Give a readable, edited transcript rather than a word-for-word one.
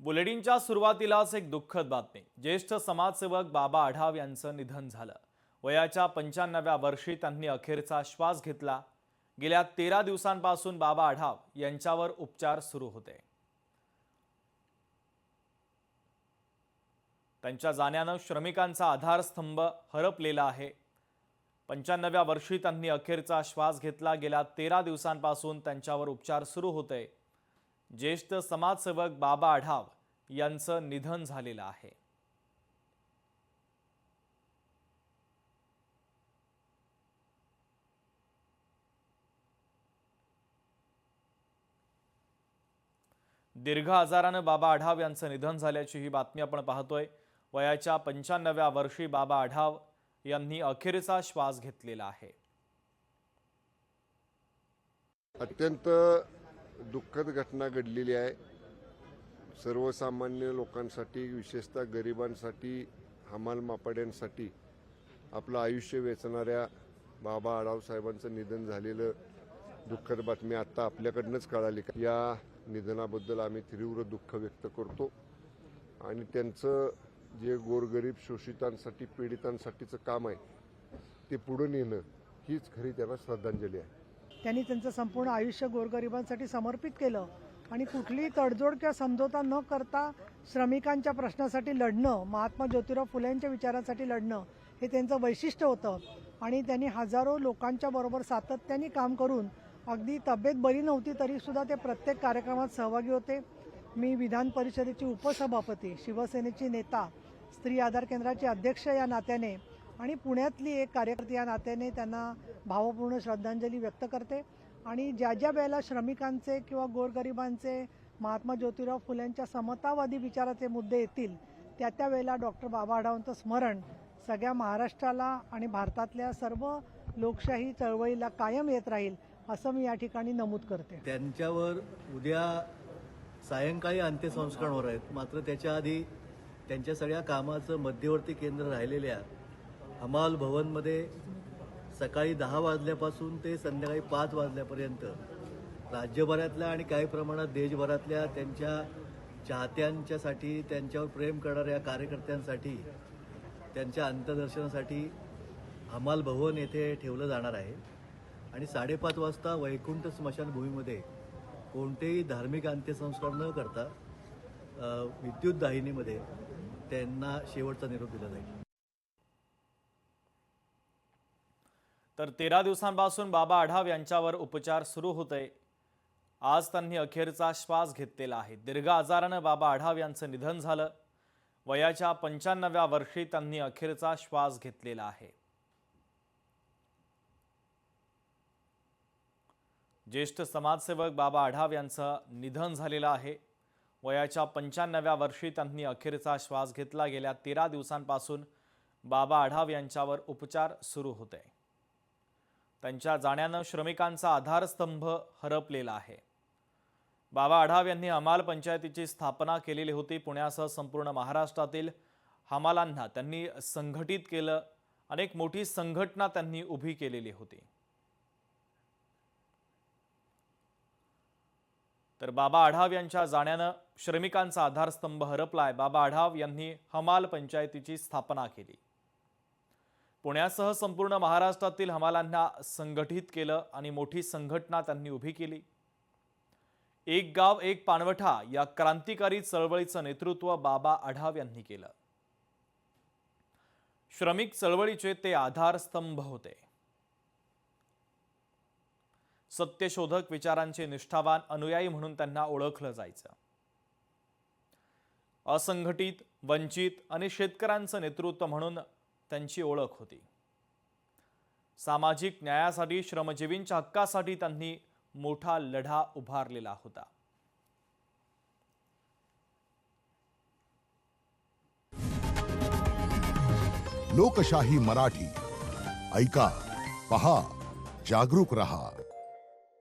बुलेटिनच्या सुरुवातीलाच एक दुःखद बातमी। ज्येष्ठ समाजसेवक बाबा आढाव यांचं निधन झालं। वयाच्या 95व्या वर्षी त्यांनी अखेरचा श्वास घेतला। गेल्या 13 दिवसांपासून बाबा आढाव यांच्यावर उपचार सुरू होते। त्यांच्या जाण्यानं श्रमिकांचा आधारस्तंभ हरपलेला आहे। 95व्या वर्षी त्यांनी अखेरचा श्वास घेतला। गेल्या 13 दिवसांपासून त्यांच्यावर उपचार सुरू होते। ज्येष्ठ समाजसेवक बाबा आढाव यांचं निधन झालेलं आहे। दीर्घ आजारानं बाबा आढाव यांचं निधन झाल्याची ही बातमी आपण पाहतोय। वयाच्या 95व्या वर्षी बाबा आढाव यांनी अखेरचा श्वास घेतलेला आहे। अत्यंत दुःखद घटना घडलेली आहे। सर्वसामान्य लोकांसाठी, विशेषतः गरिबांसाठी, हमाल मापाड्यांसाठी आपलं आयुष्य वेचणाऱ्या बाबा आढाव साहेबांचं निधन झालेलं दुःखद बातमी आता आपल्याकडनंच कळाली। या निधनाबद्दल आम्ही तीव्र दुःख व्यक्त करतो आणि त्यांचं जे गोरगरीब शोषितांसाठी, पीडितांसाठीचं काम आहे ते पुढे नेणं हीच खरी त्यांना श्रद्धांजली आहे। त्यांनी त्यांचं संपूर्ण आयुष्य गोरगरिबांसाठी समर्पित केलं आणि कुठलीही तडजोड किंवा समझोता न करता श्रमिकांच्या प्रश्नासाठी लढणं, महात्मा ज्योतिराव फुलेंच्या विचारांसाठी लढणं हे त्यांचं वैशिष्ट्य होतं। आणि त्यांनी हजारो लोकांच्या बरोबर सातत्याने काम करून अगदी तब्येत बरी नव्हती तरी सुद्धा ते प्रत्येक कार्यक्रमात सहभागी होते। मी विधान परिषदेची उपसभापती, शिवसेनेची नेता, स्त्री आधार केंद्राचे अध्यक्ष या नात्याने आणि पुण्यातली एक कार्यकर्ती या नात्याने त्यांना भावपूर्ण श्रद्धांजली व्यक्त करते। आणि ज्या ज्या वेळेला श्रमिकांचे किंवा गोरगरिबांचे, महात्मा ज्योतिराव फुलेंच्या समतावादी विचाराचे मुद्दे येतील त्या त्या वेळेला डॉक्टर बाबा आढावांचं स्मरण सगळ्या महाराष्ट्राला आणि भारतातल्या सर्व लोकशाही चळवळीला कायम येत राहील असं मी या ठिकाणी नमूद करते। त्यांच्यावर उद्या सायंकाळी अंत्यसंस्कार होणार आहेत, मात्र त्याच्या आधी त्यांच्या सगळ्या कामाचं मध्यवर्ती केंद्र राहिलेल्या हमाल भवनमध्ये सकाळी 10 वाजल्यापासून ते संध्याकाळी 5 वाजल्यापर्यंत राज्यभरातल्या आणि काही प्रमाणात देशभरातल्या त्यांच्या चाहत्यांच्यासाठी, त्यांच्यावर प्रेम करणाऱ्या कार्यकर्त्यांसाठी, त्यांच्या अंत्यदर्शनासाठी हमाल भवन येथे ठेवलं जाणार आहे। आणि 5:30 वाजता वैकुंठ स्मशानभूमीमध्ये कोणतेही धार्मिक अंत्यसंस्कार न करता विद्युत दाहिनीमध्ये त्यांना शेवटचा निरोप दिला जाईल। तर 13 दिवसांपासून बाबा आढाव यांच्यावर उपचार सुरू होते। आज त्यांनी अखेरचा श्वास घेतलेला आहे। दीर्घ आजारानं बाबा आढाव यांचं निधन झालं। वयाच्या 95व्या वर्षी त्यांनी अखेरचा श्वास घेतलेला आहे। ज्येष्ठ समाजसेवक बाबा आढाव यांचं निधन झालेलं आहे। वयाच्या 95व्या वर्षी त्यांनी अखेरचा श्वास घेतला। गेल्या 13 दिवसांपासून बाबा आढाव यांच्यावर उपचार सुरू होते। त्यांच्या जाण्यानं श्रमिकांचा आधारस्तंभ हरपलेला आहे। बाबा आढाव यांनी हमाल पंचायतीची स्थापना केलेली होती। पुण्यासह संपूर्ण महाराष्ट्रातील हमालांना त्यांनी संघटित केलं। अनेक मोठी संघटना त्यांनी उभी केलेली होती। तर बाबा आढाव यांच्या जाण्यानं श्रमिकांचा आधारस्तंभ हरपलाय। बाबा आढाव यांनी हमाल पंचायतीची स्थापना केली। पुण्यासह संपूर्ण महाराष्ट्रातील हमालांना संघटित केलं आणि मोठी संघटना त्यांनी उभी केली। एक गाव एक पाणवठा या क्रांतिकारी चळवळीचं नेतृत्व बाबा आढाव यांनी केलं। श्रमिक चळवळीचे ते आधारस्तंभ होते। सत्यशोधक विचारांचे निष्ठावान अनुयायी म्हणून त्यांना ओळखलं जायचं। असंघटित, वंचित आणि शेतकऱ्यांचं नेतृत्व म्हणून त्यांची ओळख होती। सामाजिक न्यायासाठी, श्रमजीवींच्या हक्कासाठी त्यांनी मोठा लढा उभारलेला होता। लोकशाही मराठी ऐका, पहा, जागरूक रहा।